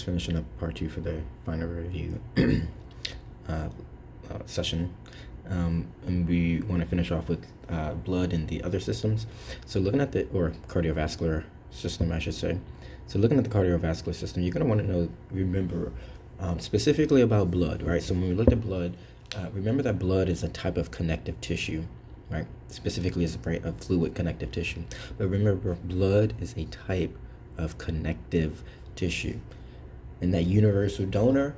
finishing up part 2 for the final review session. And we want to finish off with blood and the other systems. So looking at or cardiovascular system, I should say. So looking at the cardiovascular system, you're going to want to remember specifically about blood, right? So when we look at blood, remember that blood is a type of connective tissue, right? Specifically, it's a fluid connective tissue. But remember, blood is a type of connective tissue. And that universal donor,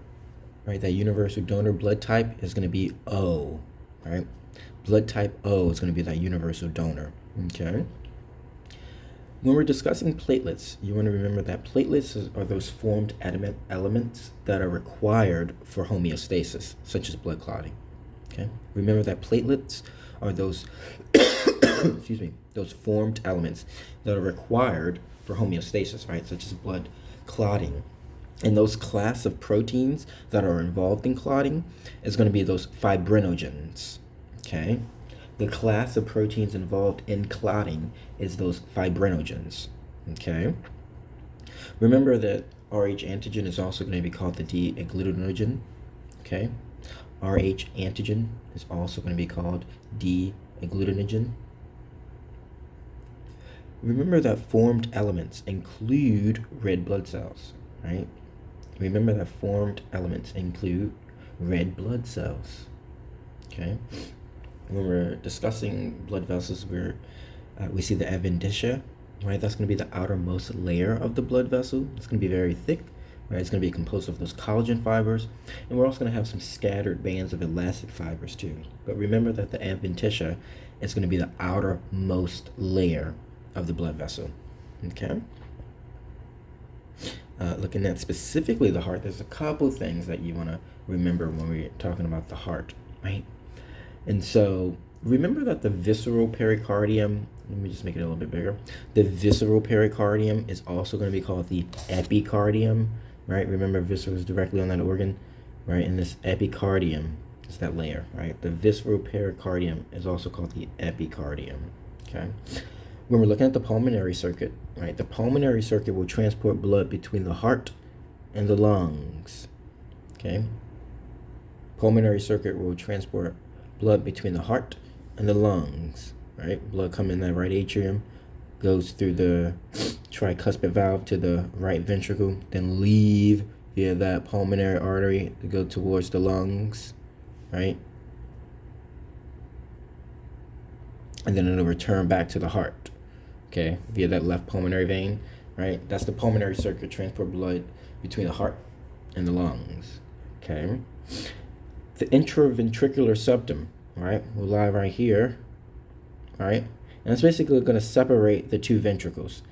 right? That universal donor blood type is going to be O, right? Blood type O is going to be that universal donor, okay? When we're discussing platelets, you want to remember that platelets are those formed elements that are required for homeostasis, such as blood clotting, okay? Remember that platelets are those, excuse me, those formed elements that are required for homeostasis, right? Such as blood clotting. And those class of proteins that are involved in clotting is going to be those fibrinogens, okay? The class of proteins involved in clotting is those fibrinogens, okay? Remember that Rh antigen is also going to be called the D-agglutinogen, okay? Rh antigen is also going to be called D-agglutinogen. Remember that formed elements include red blood cells, right? Remember that formed elements include red blood cells, okay? When we're discussing blood vessels, we see the adventitia, right? That's going to be the outermost layer of the blood vessel. It's going to be very thick, right? It's going to be composed of those collagen fibers, and we're also going to have some scattered bands of elastic fibers too. But remember that the adventitia is going to be the outermost layer of the blood vessel, okay? Looking at specifically the heart, there's a couple things that you want to remember when we're talking about the heart, right? And so remember that the visceral pericardium, let me just make it a little bit bigger. The visceral pericardium is also going to be called the epicardium, right? Remember, visceral is directly on that organ, right? And this epicardium is that layer, right? The visceral pericardium is also called the epicardium, okay? When we're looking at the pulmonary circuit, right? The pulmonary circuit will transport blood between the heart and the lungs, okay? Pulmonary circuit will transport blood between the heart and the lungs, right? Blood comes in that right atrium, goes through the tricuspid valve to the right ventricle, then leave via that pulmonary artery to go towards the lungs, right? And then it'll return back to the heart, okay, via that left pulmonary vein, right? That's the pulmonary circuit, transport blood between the heart and the lungs, okay? The intraventricular septum, right, will lie right here, right? And it's basically going to separate the two ventricles.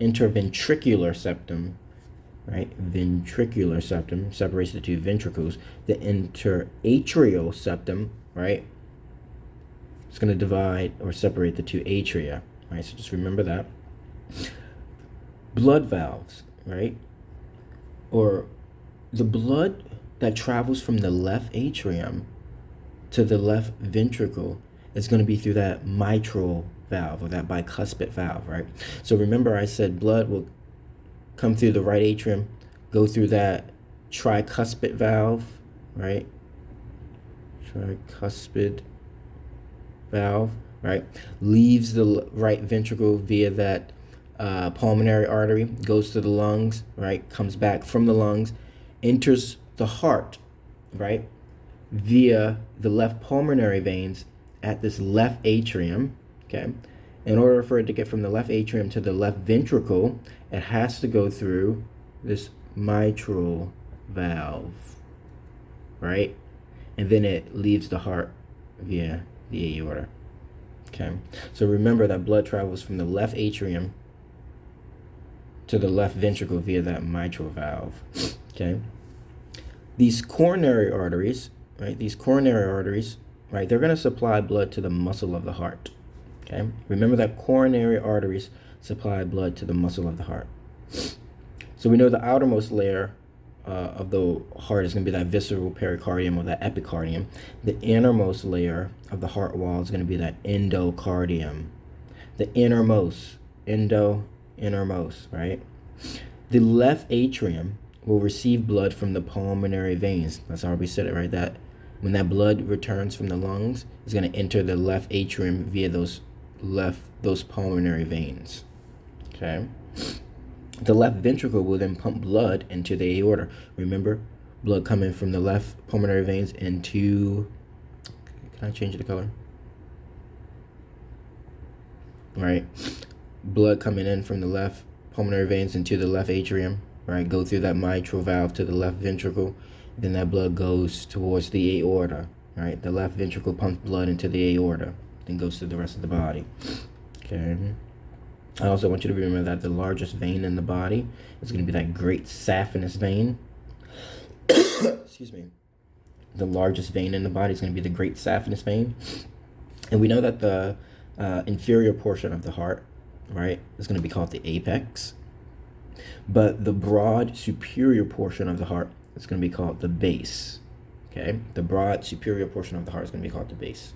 Interventricular septum, right? Ventricular septum separates the two ventricles. The interatrial septum, right? It's going to divide or separate the two atria, right? So just remember that. Blood valves, right? Or the blood that travels from the left atrium to the left ventricle is going to be through that mitral valve or that bicuspid valve, right? So remember I said blood will come through the right atrium, go through that tricuspid valve, right? Tricuspid valve, right? Leaves the right ventricle via that pulmonary artery, goes to the lungs, right? Comes back from the lungs, enters the heart, right, via the left pulmonary veins at this left atrium, okay? In order for it to get from the left atrium to the left ventricle, it has to go through this mitral valve, right? And then it leaves the heart via the aorta, okay? So remember that blood travels from the left atrium to the left ventricle via that mitral valve, okay? These coronary arteries, right? These coronary arteries, right? They're going to supply blood to the muscle of the heart, okay? Remember that coronary arteries supply blood to the muscle of the heart. So we know the outermost layer of the heart is going to be that visceral pericardium or that epicardium. The innermost layer of the heart wall is going to be that endocardium. The innermost, innermost, right? The left atrium will receive blood from the pulmonary veins. That's how we said it, right? That when that blood returns from the lungs, it's going to enter the left atrium via those pulmonary veins. Okay. The left ventricle will then pump blood into the aorta. Remember, blood coming from the left pulmonary veins into, can I change the color? Right. Blood coming in from the left pulmonary veins into the left atrium, right? Go through that mitral valve to the left ventricle. Then that blood goes towards the aorta, right? The left ventricle pumps blood into the aorta, then goes to the rest of the body. Okay. I also want you to remember that the largest vein in the body is going to be that great saphenous vein. Excuse me. The largest vein in the body is going to be the great saphenous vein. And we know that the inferior portion of the heart, right, is going to be called the apex. But the broad superior portion of the heart is going to be called the base. Okay? The broad superior portion of the heart is going to be called the base.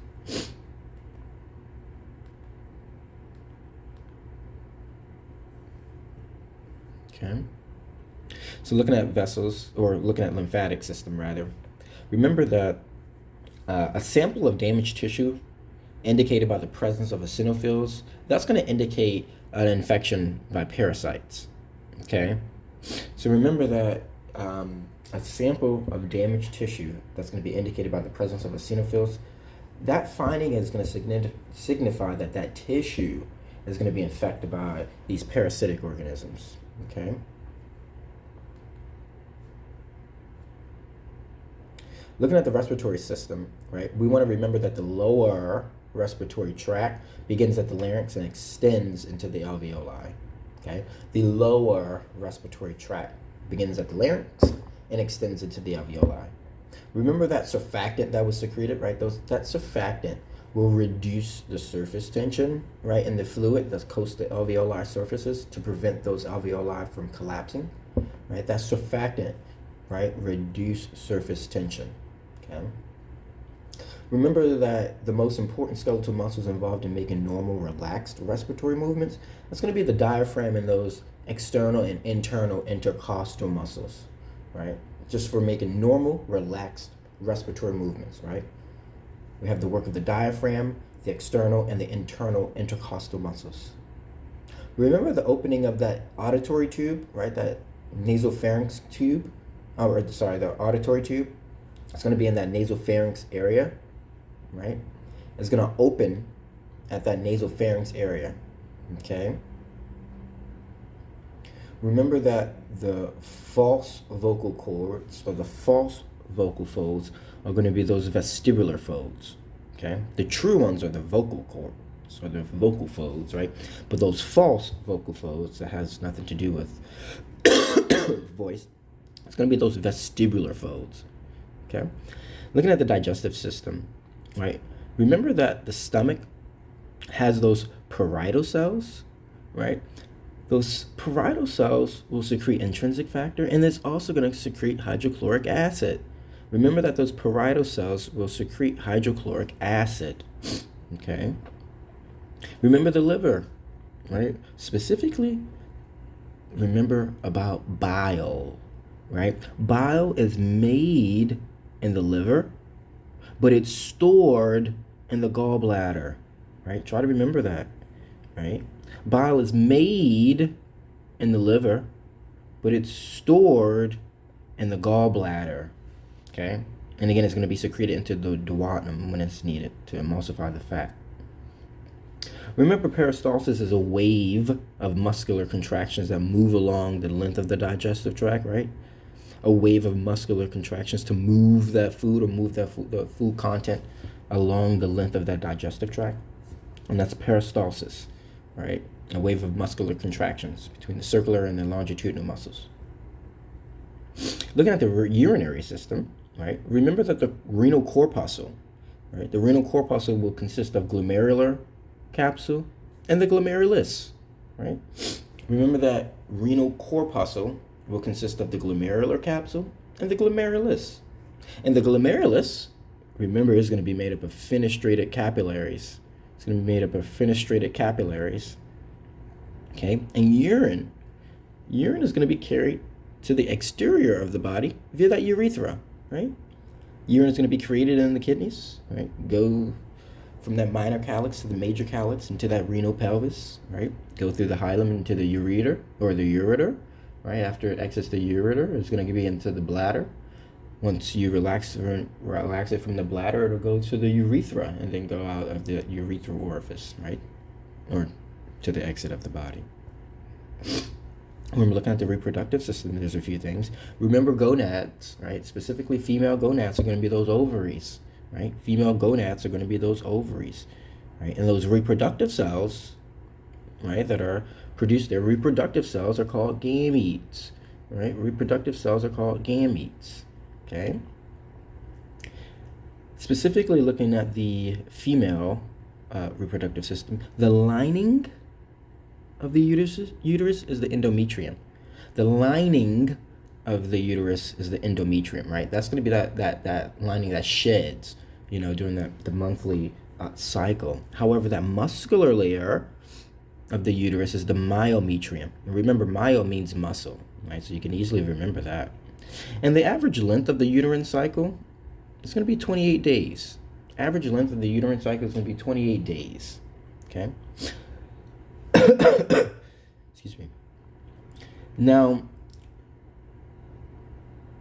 Okay. So looking at vessels, or looking at lymphatic system rather, remember that a sample of damaged tissue indicated by the presence of eosinophils, that's going to indicate an infection by parasites. Okay. So remember that a sample of damaged tissue that's going to be indicated by the presence of eosinophils, that finding is going to signify that that tissue is going to be infected by these parasitic organisms. Okay. Looking at the respiratory system, right, we want to remember that the lower respiratory tract begins at the larynx and extends into the alveoli. Okay. The lower respiratory tract begins at the larynx and extends into the alveoli. Remember that surfactant that was secreted, right? That surfactant will reduce the surface tension, right, in the fluid that coats the alveolar surfaces to prevent those alveoli from collapsing, right? That surfactant, right, reduce surface tension, okay? Remember that the most important skeletal muscles involved in making normal, relaxed respiratory movements, that's going to be the diaphragm and those external and internal intercostal muscles, right? Just for making normal, relaxed respiratory movements, right? We have the work of the diaphragm, the external and the internal intercostal muscles. Remember the opening of that auditory tube, right? That nasopharynx tube, the auditory tube. It's going to be in that nasopharynx area, right? It's going to open at that nasopharynx area, okay? Remember that the false vocal cords or the false vocal folds are going to be those vestibular folds, okay? The true ones are the vocal cords or the vocal folds, right? But those false vocal folds that has nothing to do with voice, it's going to be those vestibular folds, okay? Looking at the digestive system, right? Remember that the stomach has those parietal cells, right? Those parietal cells will secrete intrinsic factor, and it's also going to secrete hydrochloric acid. Remember that those parietal cells will secrete hydrochloric acid, okay? Remember the liver, right? Specifically, remember about bile, right? Bile is made in the liver, but it's stored in the gallbladder, right? Try to remember that, right? Bile is made in the liver, but it's stored in the gallbladder, okay? And again, it's going to be secreted into the duodenum when it's needed to emulsify the fat. Remember, peristalsis is a wave of muscular contractions that move along the length of the digestive tract, right? A wave of muscular contractions to move that food or move that the food content along the length of that digestive tract. And that's peristalsis, right? A wave of muscular contractions between the circular and the longitudinal muscles. Looking at the urinary system, right? Remember that the renal corpuscle, right? The renal corpuscle will consist of glomerular capsule and the glomerulus, right? Remember that renal corpuscle will consist of the glomerular capsule and the glomerulus. And the glomerulus, remember, is going to be made up of fenestrated capillaries. It's going to be made up of fenestrated capillaries. Okay, and urine is going to be carried to the exterior of the body via that urethra, right? Urine is going to be created in the kidneys, right? Go from that minor calyx to the major calyx into that renal pelvis, right? Go through the hilum into the ureter or the ureter, right? After it exits the ureter, it's going to be into the bladder. Once you relax it from the bladder, it'll go to the urethra and then go out of the urethral orifice, right? Or to the exit of the body. When we're looking at the reproductive system, there's a few things. Remember gonads, right? Specifically, female gonads are going to be those ovaries, right? Female gonads are going to be those ovaries, right? And those reproductive cells, right, that are produced, their reproductive cells are called gametes, right? Reproductive cells are called gametes, okay? Specifically looking at the female reproductive system, the lining of the uterus is the endometrium. The lining of the uterus is the endometrium, right? That's going to be that lining that sheds, during the monthly cycle. However, that muscular layer of the uterus is the myometrium. And remember, myo means muscle, right? So you can easily remember that. And the average length of the uterine cycle is going to be 28 days. Average length of the uterine cycle is going to be 28 days, okay? Excuse me. Now,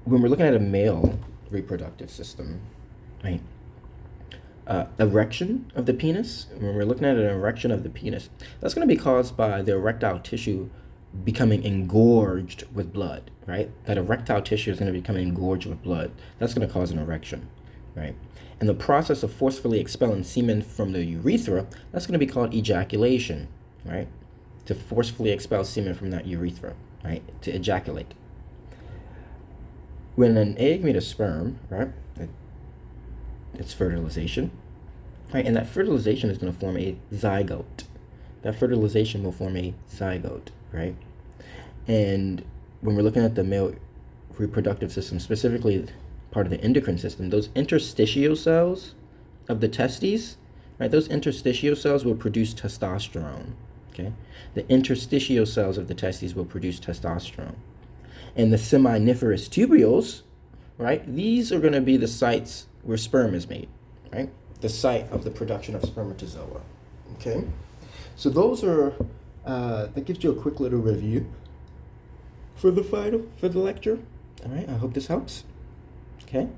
when we're looking at a male reproductive system, right? Erection of the penis, when we're looking at an erection of the penis, that's going to be caused by the erectile tissue becoming engorged with blood, right? That erectile tissue is going to become engorged with blood. That's going to cause an erection, right? And the process of forcefully expelling semen from the urethra, that's going to be called ejaculation, right? To forcefully expel semen from that urethra, right? To ejaculate. When an egg meets a sperm, right? It's fertilization, right? And that fertilization is going to form a zygote. That fertilization will form a zygote, right? And when we're looking at the male reproductive system, specifically part of the endocrine system, those interstitial cells of the testes, right? Those interstitial cells will produce testosterone, okay? The interstitial cells of the testes will produce testosterone. And the seminiferous tubules, right? These are going to be the sites where sperm is made, right? The site of the production of spermatozoa, okay? So those are, that gives you a quick little review for the lecture. All right, I hope this helps, okay?